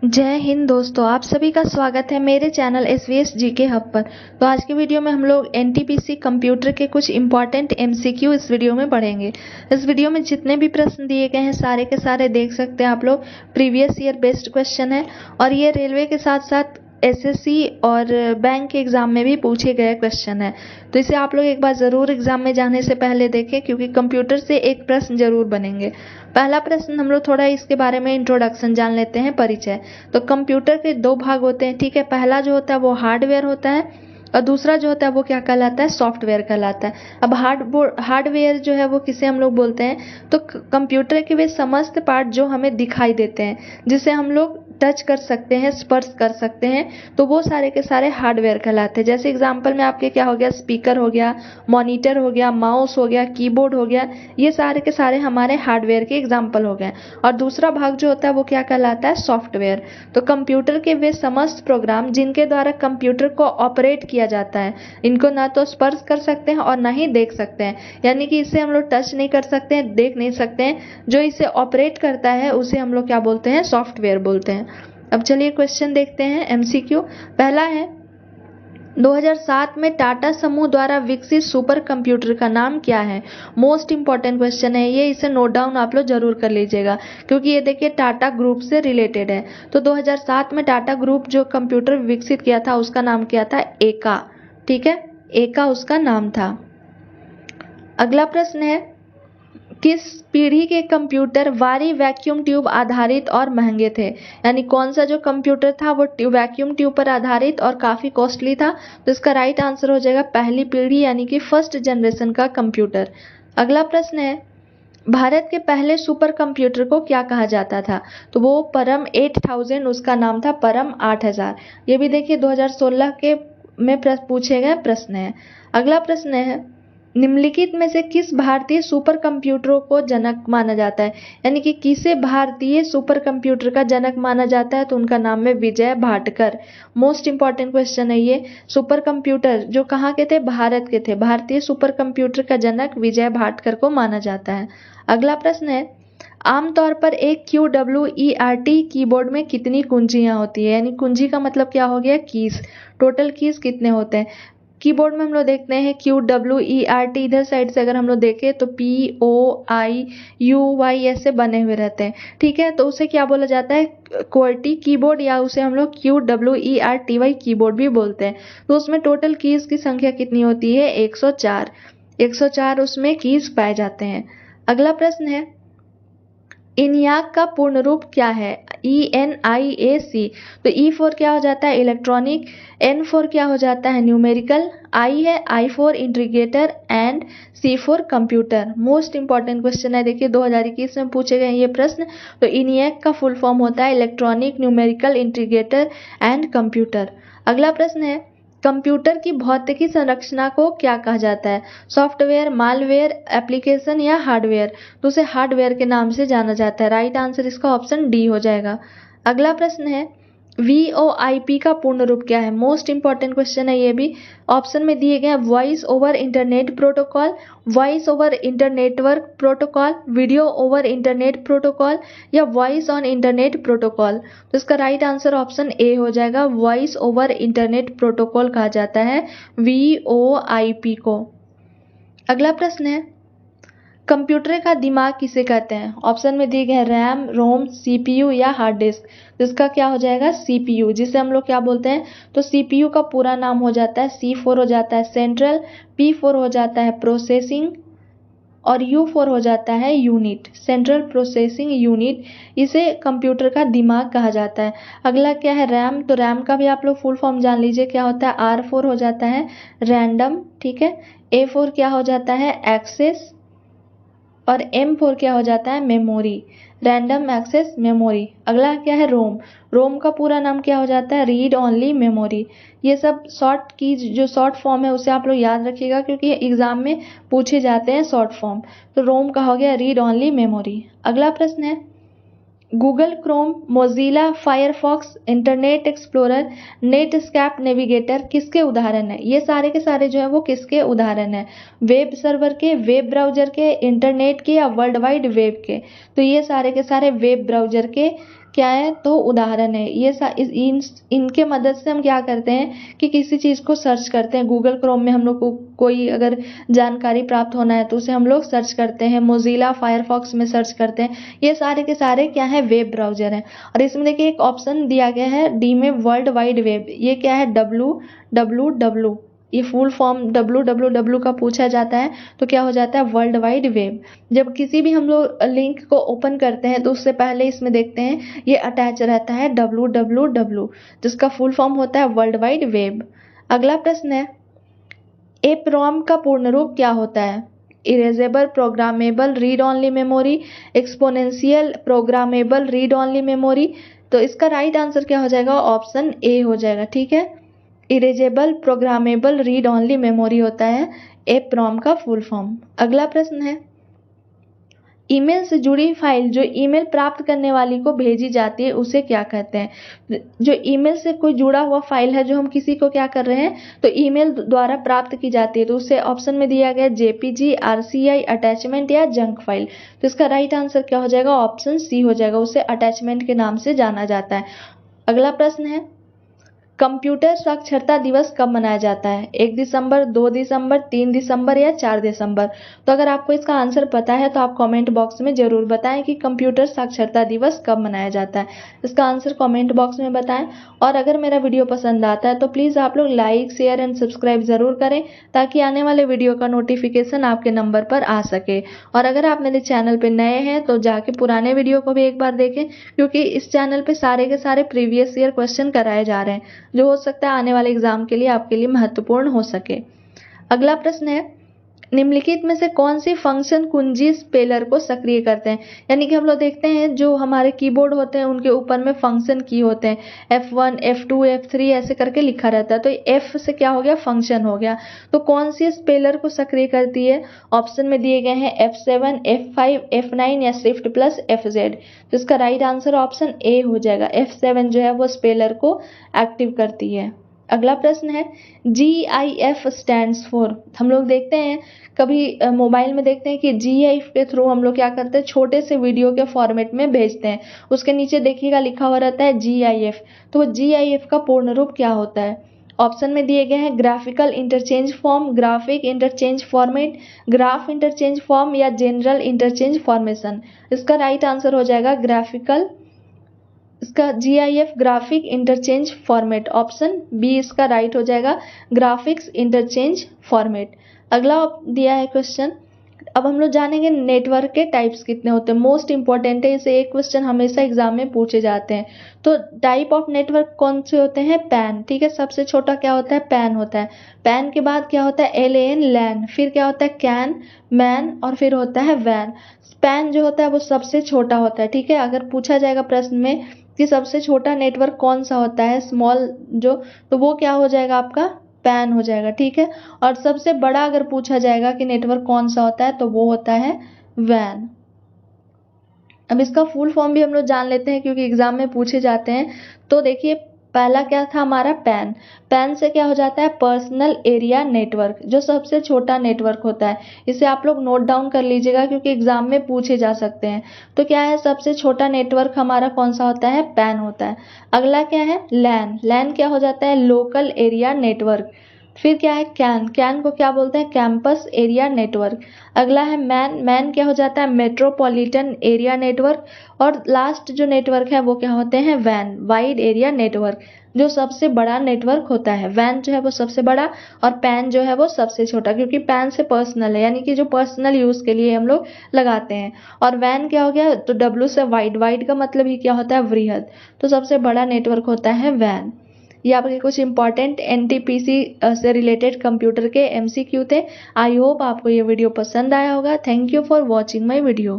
जय हिंद दोस्तों, आप सभी का स्वागत है मेरे चैनल एसवीएस जीके हब पर। तो आज के वीडियो में हम लोग एनटीपीसी कंप्यूटर के कुछ इंपॉर्टेंट एमसीक्यू इस वीडियो में पढ़ेंगे। इस वीडियो में जितने भी प्रश्न दिए गए हैं सारे के सारे देख सकते हैं आप लोग, प्रीवियस ईयर बेस्ड क्वेश्चन है और ये रेलवे के साथ साथ एसएससी और बैंक के एग्जाम में भी पूछे गए क्वेश्चन है। तो इसे आप लोग एक बार ज़रूर एग्जाम में जाने से पहले देखें, क्योंकि कंप्यूटर से एक प्रश्न जरूर बनेंगे। पहला प्रश्न हम लोग थोड़ा इसके बारे में इंट्रोडक्शन जान लेते हैं, परिचय। तो कंप्यूटर के दो भाग होते हैं, ठीक है। पहला जो होता है वो हार्डवेयर होता है और दूसरा जो होता है वो क्या कहलाता है, सॉफ्टवेयर कहलाता है। अब हार्डवेयर जो है वो किसे हम लोग बोलते हैं, तो कंप्यूटर के वे समस्त पार्ट जो हमें दिखाई देते हैं, जिसे हम लोग टच कर सकते हैं, स्पर्श कर सकते हैं, तो वो सारे के सारे हार्डवेयर कहलाते हैं। जैसे एग्जांपल में आपके क्या हो गया, स्पीकर हो गया, मॉनिटर हो गया, माउस हो गया, कीबोर्ड हो गया, ये सारे के सारे हमारे हार्डवेयर के एग्जांपल हो गए। और दूसरा भाग जो होता है वो क्या कहलाता है, सॉफ्टवेयर। तो कंप्यूटर के वे समस्त प्रोग्राम जिनके द्वारा कंप्यूटर को ऑपरेट किया जाता है, इनको ना तो स्पर्श कर सकते हैं और ना ही देख सकते हैं, यानी कि इसे हम लोग टच नहीं कर सकते हैं, देख नहीं सकते हैं। जो इसे ऑपरेट करता है उसे हम लोग क्या बोलते हैं, सॉफ्टवेयर बोलते हैं। अब चलिए क्वेश्चन देखते हैं एमसीक्यू। पहला है, 2007 में टाटा समूह द्वारा विकसित सुपर कंप्यूटर का नाम क्या है। मोस्ट इंपॉर्टेंट क्वेश्चन है ये, इसे नोट डाउन आप लोग जरूर कर लीजिएगा, क्योंकि ये देखिए टाटा ग्रुप से रिलेटेड है। तो 2007 में टाटा ग्रुप जो कंप्यूटर विकसित किया था उसका नाम क्या था, एका, ठीक है, एका उसका नाम था। अगला प्रश्न है, किस पीढ़ी के कंप्यूटर वारी वैक्यूम ट्यूब आधारित और महंगे थे। यानी कौन सा जो कंप्यूटर था वो वैक्यूम ट्यूब पर आधारित और काफी कॉस्टली था। तो इसका राइट आंसर हो जाएगा पहली पीढ़ी, यानी कि फर्स्ट जनरेशन का कंप्यूटर। अगला प्रश्न है, भारत के पहले सुपर कंप्यूटर को क्या कहा जाता था। तो वो परम 8000 उसका नाम था, परम 8000। ये भी देखिए 2016 के में पूछे गए प्रश्न है। अगला प्रश्न है, निम्नलिखित में से किस भारतीय सुपर कंप्यूटरों को जनक माना जाता है। यानी कि किसे भारतीय सुपर कंप्यूटर का जनक माना जाता है, तो उनका नाम है विजय भाटकर। मोस्ट इंपॉर्टेंट क्वेश्चन है ये। सुपर कंप्यूटर जो कहाँ के थे, भारत के थे। भारतीय सुपर कंप्यूटर का जनक विजय भाटकर को माना जाता है। अगला प्रश्न है, आमतौर पर एक QWERT कीबोर्ड में कितनी कुंजियां होती है। यानी कुंजी का मतलब क्या हो गया, कीज। टोटल कीज कितने होते हैं कीबोर्ड में, हम लोग देखते हैं QWERT, इधर साइड से अगर हम लोग देखें तो POIUY ऐसे बने हुए रहते हैं, ठीक है। तो उसे क्या बोला जाता है, QWERTY कीबोर्ड, या उसे हम लोग QWERTY कीबोर्ड भी बोलते हैं। तो उसमें टोटल कीज की संख्या कितनी होती है, 104। 104 उसमें कीज पाए जाते हैं। अगला प्रश्न है, ENIAC का पूर्ण रूप क्या है, ENIAC। तो E फॉर क्या हो जाता है, इलेक्ट्रॉनिक, N फॉर क्या हो जाता है, न्यूमेरिकल, I है I for integrator and C for computer. Most important question है, देखिए 2021 में पूछे गए ये प्रश्न। तो ENIAC का फुल फॉर्म होता है electronic, numerical, integrator and computer. अगला प्रश्न है, कंप्यूटर की भौतिकी संरचना को क्या कहा जाता है, सॉफ्टवेयर, मालवेयर, एप्लीकेशन या हार्डवेयर। तो उसे हार्डवेयर के नाम से जाना जाता है। राइट आंसर इसका ऑप्शन डी हो जाएगा। अगला प्रश्न है, VoIP का पूर्ण रूप क्या है। मोस्ट इंपॉर्टेंट क्वेश्चन है ये भी। ऑप्शन में दिए गए voice over internet protocol, voice over internetwork protocol, video over internet protocol या वॉइस ऑन इंटरनेट प्रोटोकॉल। तो इसका राइट आंसर ऑप्शन ए हो जाएगा, वॉइस ओवर इंटरनेट प्रोटोकॉल कहा जाता है VoIP को। अगला प्रश्न है, कंप्यूटर का दिमाग किसे कहते हैं। ऑप्शन में दिए गए रैम, रोम, CPU या हार्ड डिस्क। तो इसका क्या हो जाएगा, CPU, जिसे हम लोग क्या बोलते हैं, तो CPU का पूरा नाम हो जाता है, C4 हो जाता है सेंट्रल, P4 हो जाता है प्रोसेसिंग और U4 हो जाता है यूनिट, सेंट्रल प्रोसेसिंग यूनिट। इसे कंप्यूटर का दिमाग कहा जाता है। अगला क्या है, रैम। तो रैम का भी आप लोग फुल फॉर्म जान लीजिए, क्या होता है, R4 हो जाता है रैंडम, ठीक है। A4 क्या हो जाता है, एक्सेस, और M4 क्या हो जाता है, मेमोरी, रैंडम एक्सेस मेमोरी। अगला क्या है, रोम। रोम का पूरा नाम क्या हो जाता है, रीड ओनली मेमोरी। ये सब शॉर्ट की जो शॉर्ट फॉर्म है उसे आप लोग याद रखिएगा, क्योंकि एग्जाम में पूछे जाते हैं शॉर्ट फॉर्म। तो रोम का हो गया रीड ओनली मेमोरी। अगला प्रश्न है, Google Chrome, Mozilla Firefox, Internet Explorer, Netscape Navigator किसके उदाहरण है। ये सारे के सारे जो है वो किसके उदाहरण है, वेब सर्वर के, वेब ब्राउजर के, इंटरनेट के या वर्ल्ड वाइड वेब के। तो ये सारे के सारे वेब ब्राउजर के क्या है, तो उदाहरण है। ये इनके मदद से हम क्या करते हैं कि किसी चीज़ को सर्च करते हैं। गूगल क्रोम में हम लोग को कोई अगर जानकारी प्राप्त होना है तो उसे हम लोग सर्च करते हैं, मोजिला फायरफॉक्स में सर्च करते हैं। ये सारे के सारे क्या है, वेब ब्राउज़र हैं। और इसमें देखिए एक ऑप्शन दिया गया है डी में, वर्ल्ड वाइड वेब। ये क्या है, www, ये फुल फॉर्म www का पूछा जाता है तो क्या हो जाता है, वर्ल्ड वाइड वेब। जब किसी भी हम लोग लिंक को ओपन करते हैं तो उससे पहले इसमें देखते हैं ये अटैच रहता है www, जिसका फुल फॉर्म होता है वर्ल्ड वाइड वेब। अगला प्रश्न है, EPROM का पूर्ण रूप क्या होता है? Erasable programmable read only memory, exponential programmable read only memory. तो इसका राइट आंसर क्या हो जाएगा, ऑप्शन ए हो जाएगा। ठीक है, erasable programmable read only memory होता है EPROM का फुल फॉर्म। अगला प्रश्न है, ईमेल से जुड़ी फाइल जो ईमेल प्राप्त करने वाली को भेजी जाती है उसे क्या कहते हैं? जो ईमेल से कोई जुड़ा हुआ फाइल है जो हम किसी को क्या कर रहे हैं, तो ईमेल द्वारा प्राप्त की जाती है, तो उसे ऑप्शन में दिया गया JPG, RCI, अटैचमेंट या जंक फाइल। तो इसका राइट आंसर क्या हो जाएगा, ऑप्शन सी हो जाएगा, उसे अटैचमेंट के नाम से जाना जाता है। अगला प्रश्न है, कंप्यूटर साक्षरता दिवस कब मनाया जाता है? 1 दिसंबर, 2 दिसंबर, 3 दिसंबर या 4 दिसंबर? तो अगर आपको इसका आंसर पता है तो आप कमेंट बॉक्स में ज़रूर बताएं कि कंप्यूटर साक्षरता दिवस कब मनाया जाता है। इसका आंसर कमेंट बॉक्स में बताएं। और अगर मेरा वीडियो पसंद आता है तो प्लीज़ आप लोग लाइक, शेयर एंड सब्सक्राइब ज़रूर करें ताकि आने वाले वीडियो का नोटिफिकेशन आपके नंबर पर आ सके। और अगर आप मेरे चैनल पर नए हैं तो जाके पुराने वीडियो को भी एक बार देखें, क्योंकि इस चैनल पर सारे के सारे प्रीवियस ईयर क्वेश्चन कराए जा रहे हैं जो हो सकता है आने वाले एग्जाम के लिए आपके लिए महत्वपूर्ण हो सके। अगला प्रश्न है, निम्नलिखित में से कौन सी फंक्शन कुंजी स्पेलर को सक्रिय करते हैं? यानी कि हम लोग देखते हैं जो हमारे कीबोर्ड होते हैं उनके ऊपर में फंक्शन की होते हैं, F1, F2, F3 ऐसे करके लिखा रहता है। तो F से क्या हो गया, फंक्शन हो गया। तो कौन सी स्पेलर को सक्रिय करती है? ऑप्शन में दिए गए हैं F7, F5, F9 या शिफ्ट प्लस FZ। तो इसका राइट आंसर ऑप्शन ए हो जाएगा, F7 जो है वो स्पेलर को एक्टिव करती है। अगला प्रश्न है, GIF स्टैंड्स फॉर। हम लोग देखते हैं कभी मोबाइल में देखते हैं कि GIF के थ्रू हम लोग क्या करते हैं, छोटे से वीडियो के फॉर्मेट में भेजते हैं। उसके नीचे देखिएगा लिखा हुआ रहता है GIF। तो वो GIF का पूर्ण रूप क्या होता है? ऑप्शन में दिए गए हैं graphical interchange form, graphic interchange format, graph interchange form या जनरल इंटरचेंज फॉर्मेशन। इसका राइट आंसर हो जाएगा ग्राफिकल, इसका GIF graphic interchange format, option B इसका राइट हो जाएगा, ग्राफिक्स इंटरचेंज फॉर्मेट। अगला दिया है क्वेश्चन, अब हम लोग जानेंगे नेटवर्क के टाइप्स कितने होते हैं। मोस्ट इंपॉर्टेंट है, इसे एक क्वेश्चन हमेशा एग्जाम में पूछे जाते हैं। तो टाइप ऑफ नेटवर्क कौन से होते हैं? पैन। ठीक है, सबसे छोटा क्या होता है, पैन होता है। पैन के बाद क्या होता है, LAN, लैन, फिर क्या होता है, कैन, मैन, और फिर होता है वैन। पैन जो होता है वो सबसे छोटा होता है। ठीक है, अगर पूछा जाएगा प्रश्न में कि सबसे छोटा नेटवर्क कौन सा होता है, स्मॉल जो, तो वो क्या हो जाएगा आपका, पैन हो जाएगा। ठीक है, और सबसे बड़ा अगर पूछा जाएगा कि नेटवर्क कौन सा होता है तो वो होता है वैन। अब इसका फुल फॉर्म भी हम लोग जान लेते हैं क्योंकि एग्जाम में पूछे जाते हैं। तो देखिए पहला क्या था हमारा, पैन। पैन से क्या हो जाता है, पर्सनल एरिया नेटवर्क, जो सबसे छोटा नेटवर्क होता है। इसे आप लोग नोट डाउन कर लीजिएगा क्योंकि एग्जाम में पूछे जा सकते हैं। तो क्या है, सबसे छोटा नेटवर्क हमारा कौन सा होता है, पैन होता है। अगला क्या है, लैन। लैन क्या हो जाता है, लोकल एरिया नेटवर्क। फिर क्या है, कैन। कैन को क्या बोलते हैं, कैंपस एरिया नेटवर्क। अगला है मैन। मैन क्या हो जाता है, मेट्रोपॉलिटन एरिया नेटवर्क। और लास्ट जो नेटवर्क है वो क्या होते हैं, वैन, वाइड एरिया नेटवर्क, जो सबसे बड़ा नेटवर्क होता है। वैन जो है वो सबसे बड़ा और पैन जो है वो सबसे छोटा, क्योंकि पैन से पर्सनल है, यानी कि जो पर्सनल यूज़ के लिए हम लोग लगाते हैं। और वैन क्या हो गया, तो W से वाइड। वाइड का मतलब ही क्या होता है, वृहद। तो सबसे बड़ा नेटवर्क होता है वैन। ये आपके कुछ इंपॉर्टेंट NTPC से रिलेटेड कंप्यूटर के MCQ थे। आई होप आपको ये वीडियो पसंद आया होगा। Thank you for watching my video.